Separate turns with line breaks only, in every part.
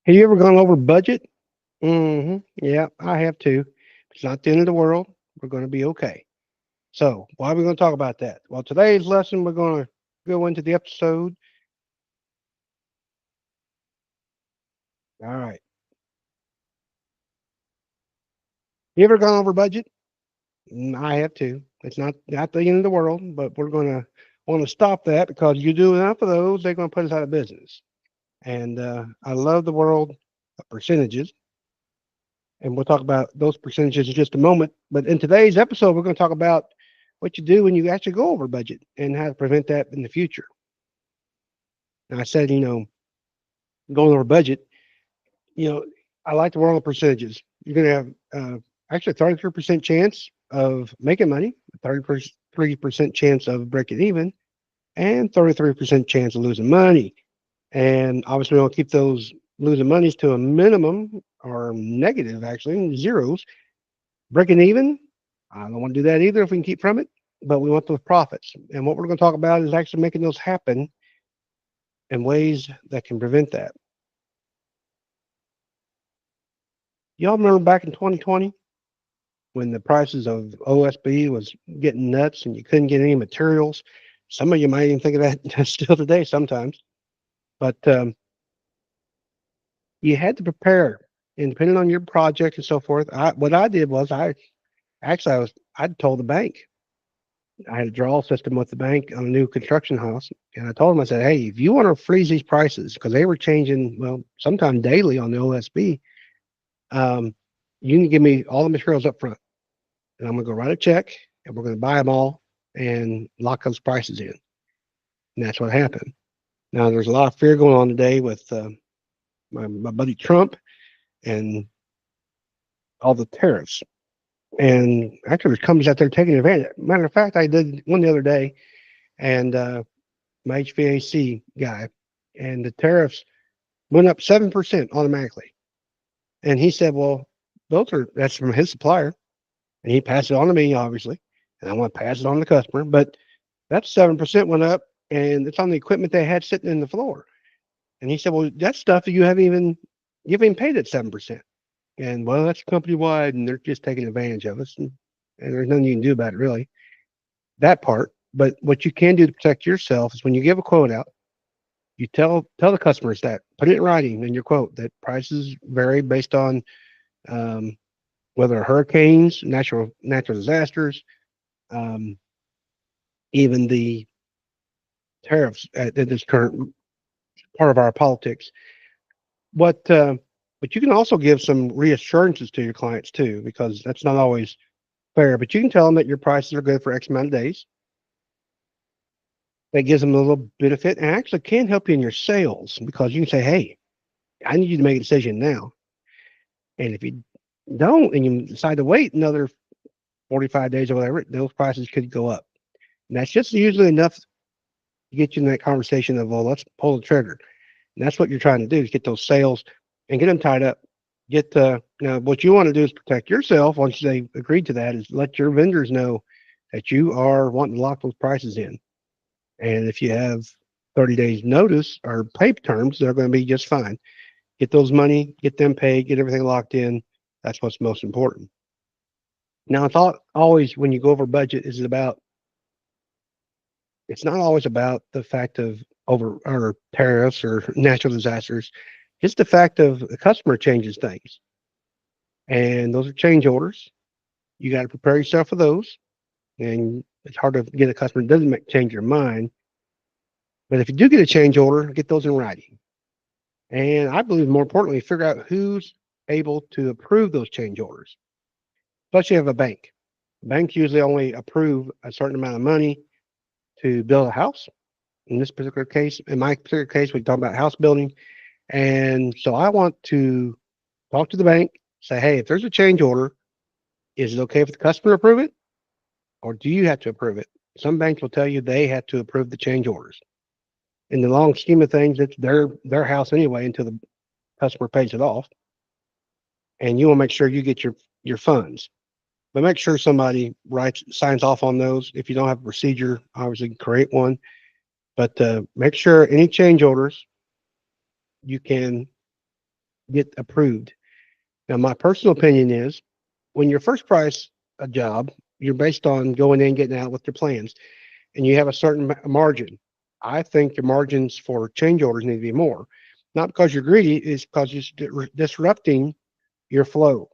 Have you ever gone over budget? Yeah, I have too. It's not the end of the world. We're going to be okay. So, why are we going to talk about that? Well, today's lesson, we're going to go into the episode. All right. You ever gone over budget? I have too. It's not the end of the world, but we're going to want to stop that because you do enough of those, they're going to put us out of business. And I love the world of percentages, and we'll talk about those percentages in just a moment. But in today's episode, we're going to talk about what you do when you actually go over budget and how to prevent that in the future. And I said, going over budget, you know, I like the world of percentages. You're going to have actually a 33% chance of making money, a 33% chance of breaking even, and 33% chance of losing money. And obviously, we'll keep those losing monies to a minimum or negative, actually, zeros. Breaking even, I don't want to do that either if we can keep from it, but we want those profits. And what we're going to talk about is actually making those happen in ways that can prevent that. Y'all remember back in 2020 when the prices of OSB was getting nuts and you couldn't get any materials? Some of you might even think of that still today sometimes, but you had to prepare. And depending on your project and so forth, what I did was I told the bank. I had a draw system with the bank on a new construction house, and I told them, I said, "Hey, if you want to freeze these prices, because they were changing, well, sometime daily on the OSB, you can give me all the materials up front, and I'm going to go write a check, and we're going to buy them all and lock those prices in." And that's what happened. Now, there's a lot of fear going on today with my buddy Trump and all the tariffs. And actually, there's companies out there taking advantage. Matter of fact, I did one the other day, and my HVAC guy, and the tariffs went up 7% automatically. And he said, "Well, that's from his supplier." And he passed it on to me, obviously. And I want to pass it on to the customer. But that 7% went up, and it's on the equipment they had sitting in the floor. And he said, "Well, that's stuff that you haven't even paid at 7%." And well, that's company wide, and they're just taking advantage of us. And there's nothing you can do about it, really. That part. But what you can do to protect yourself is when you give a quote out, you tell the customers that, put it in writing in your quote, that prices vary based on um, whether hurricanes, natural disasters, um, even the tariffs at this current part of our politics. What but you can also give some reassurances to your clients too, because that's not always fair. But you can tell them that your prices are good for X amount of days. That gives them a little benefit and actually can help you in your sales because you can say, "Hey, I need you to make a decision now. And if you don't and you decide to wait another 45 days or whatever, those prices could go up." And that's just usually enough to get you in that conversation of, well, let's pull the trigger. And that's what you're trying to do is get those sales and get them tied up. Now, what you want to do is protect yourself once they agreed to that, is let your vendors know that you are wanting to lock those prices in. And if you have 30 days notice or pay terms, they're going to be just fine. Get those money, get them paid, get everything locked in. That's what's most important. Now, it's always when you go over budget, it's not always about the fact of over or tariffs or natural disasters. It's the fact of the customer changes things, and those are change orders. You got to prepare yourself for those, and it's hard to get a customer that doesn't change your mind. But if you do get a change order, get those in writing. And I believe more importantly, figure out who's able to approve those change orders. Especially if a bank. Banks usually only approve a certain amount of money to build a house. In this particular case, in my particular case, we talk about house building. And so I want to talk to the bank, say, "Hey, if there's a change order, is it okay if the customer approve it? Or do you have to approve it?" Some banks will tell you they have to approve the change orders. In the long scheme of things, it's their house anyway until the customer pays it off. And you want to make sure you get your funds. But make sure somebody signs off on those. If you don't have a procedure, obviously create one. But make sure any change orders you can get approved. Now, my personal opinion is when you first price a job, you're based on going in, getting out with your plans, and you have a certain margin. I think your margins for change orders need to be more, not because you're greedy, it's because you're disrupting your flow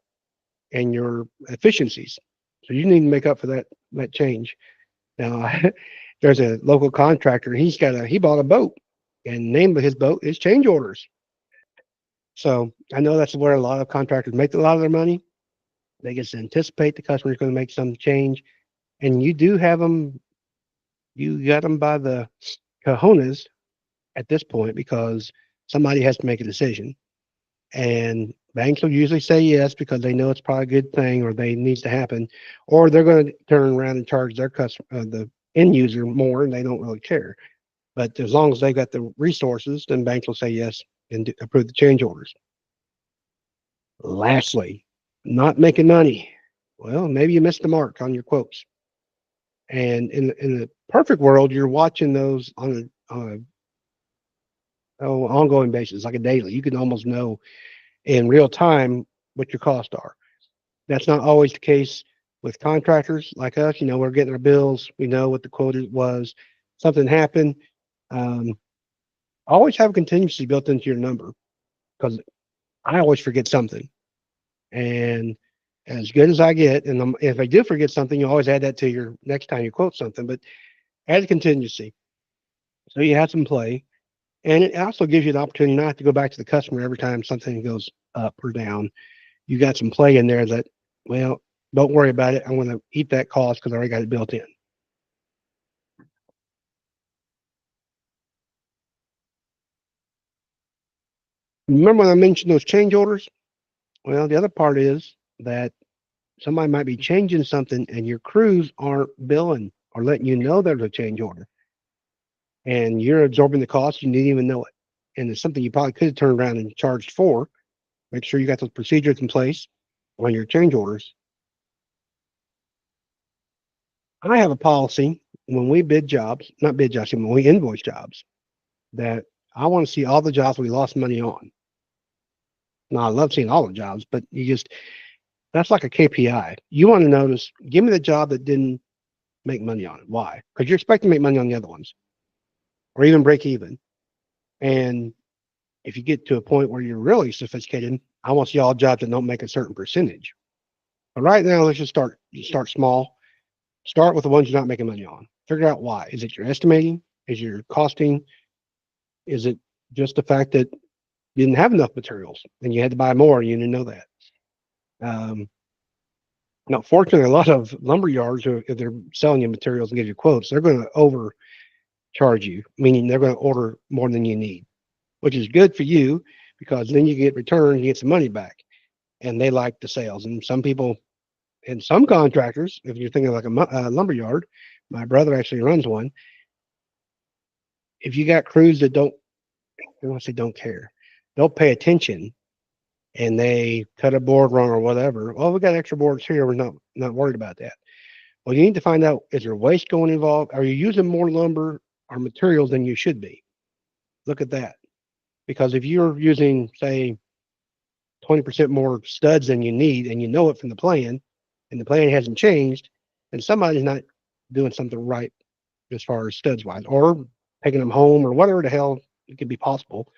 and your efficiencies. So you need to make up for that change. Now, there's a local contractor. He bought a boat, and the name of his boat is change orders. So I know that's where a lot of contractors make a lot of their money. They just anticipate the customer's going to make some change, and you do have them. You got them by the cojones at this point because somebody has to make a decision, and banks will usually say yes because they know it's probably a good thing or they needs to happen, or they're going to turn around and charge their customer, the end user, more, and they don't really care. But as long as they've got the resources, then banks will say yes and approve the change orders. Lastly, not making money. Well, maybe you missed the mark on your quotes. And in the perfect world, you're watching those on a ongoing basis, like a daily. You can almost know in real time what your costs are. That's not always the case with contractors like us. We're getting our bills. We know what the quote was. Something happened. Um, Always have a contingency built into your number because I always forget something. And as good as I get, and if I do forget something, you always add that to your next time you quote something, but add a contingency. So you have some play. And it also gives you the opportunity not to go back to the customer every time something goes up or down. You got some play in there that, well, don't worry about it. I'm going to eat that cost because I already got it built in. Remember when I mentioned those change orders? Well, the other part is that somebody might be changing something and your crews aren't billing or letting you know there's a change order. And you're absorbing the cost. You didn't even know it. And it's something you probably could have turned around and charged for. Make sure you got those procedures in place on your change orders. I have a policy when we bid jobs, not bid jobs, when we invoice jobs, that I want to see all the jobs we lost money on. Now, I love seeing all the jobs, but that's like a KPI. You want to notice, give me the job that didn't make money on it. Why? Because you're expecting to make money on the other ones or even break even. And if you get to a point where you're really sophisticated, I want to see all jobs that don't make a certain percentage. But right now, let's just start small. Start with the ones you're not making money on. Figure out why. Is it your estimating? Is your costing? Is it just the fact that you didn't have enough materials and you had to buy more and you didn't know that? Um, Now, fortunately, a lot of lumber yards, if they're selling you materials and give you quotes, they're going to overcharge you, meaning they're going to order more than you need, which is good for you because then you get returns, you get some money back, and they like the sales. And some people, and some contractors, if you're thinking like a lumber yard, my brother actually runs one. If you got crews that I don't want to say don't care, don't pay attention, and they cut a board wrong or whatever, well, we got extra boards here. We're not worried about that. Well, you need to find out, is there waste going involved? Are you using more lumber or materials than you should be? Look at that. Because if you're using, say, 20% more studs than you need and you know it from the plan and the plan hasn't changed, then somebody's not doing something right as far as studs wise or taking them home or whatever the hell it could be possible.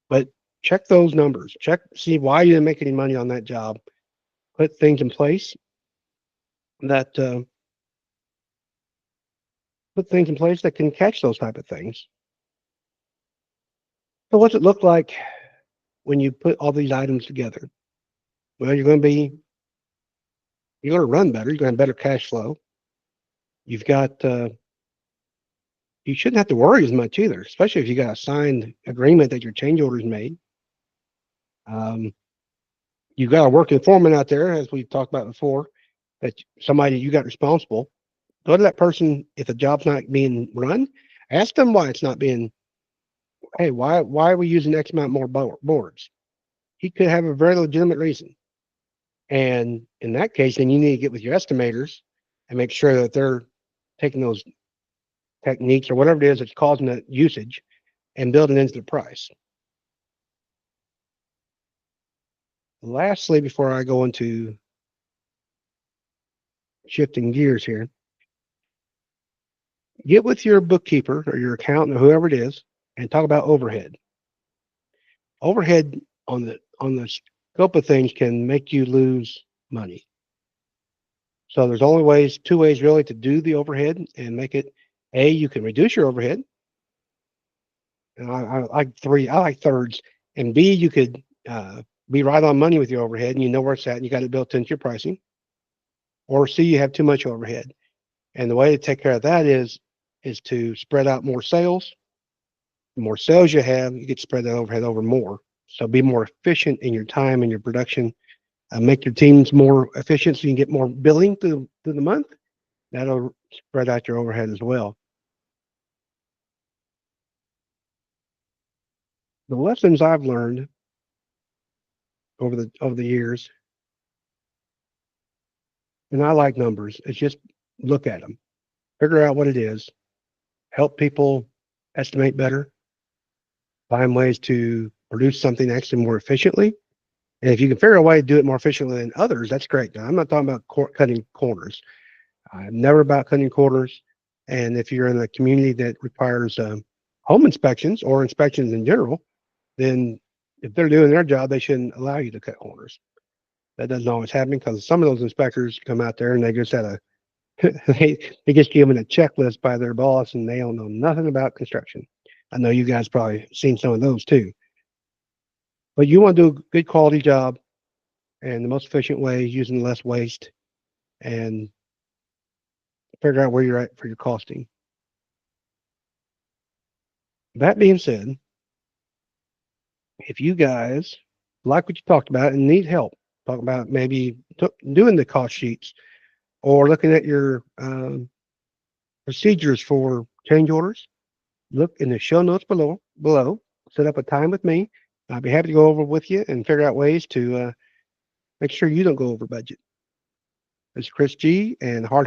But check those numbers. See why you didn't make any money on that job. Put things in place that can catch those type of things. So what's it look like when you put all these items together? Well, you're going to run better. You're going to have better cash flow. You've got you shouldn't have to worry as much either, especially if you got a signed agreement that your change order is made. Um, you've got a working foreman out there, as we've talked about before, that somebody you got responsible. Go to that person if the job's not being run. Ask them why it's not being. Hey, why are we using X amount more boards? He could have a very legitimate reason. And in that case, then you need to get with your estimators and make sure that they're taking those techniques or whatever it is that's causing that usage and building into the price. Lastly, before I go into shifting gears here, get with your bookkeeper or your accountant or whoever it is and talk about overhead. Overhead on the scope of things can make you lose money. So there's only two ways really to do the overhead and make it. A, you can reduce your overhead, and I like three. I like thirds. And B, you could be right on money with your overhead, and you know where it's at, and you got it built into your pricing. Or C, you have too much overhead, and the way to take care of that is to spread out more sales. The more sales you have, you get to spread that overhead over more. So be more efficient in your time and your production. Make your teams more efficient so you can get more billing through the month. That'll spread out your overhead as well. The lessons I've learned over the years, and I like numbers, is just look at them, figure out what it is, help people estimate better, find ways to produce something actually more efficiently. And if you can figure a way to do it more efficiently than others, that's great. Now, I'm not talking about cutting corners. I'm never about cutting corners. And if you're in a community that requires home inspections or inspections in general, then if they're doing their job, they shouldn't allow you to cut corners. That doesn't always happen because some of those inspectors come out there and they just had a they get given a checklist by their boss and they don't know nothing about construction. I know you guys probably seen some of those too. But you want to do a good quality job and the most efficient way using less waste and figure out where you're at for your costing. That being said, if you guys like what you talked about and need help, talk about maybe doing the cost sheets or looking at your procedures for change orders, look in the show notes below. Set up a time with me. I'd be happy to go over with you and figure out ways to make sure you don't go over budget. It's Chris G and Hard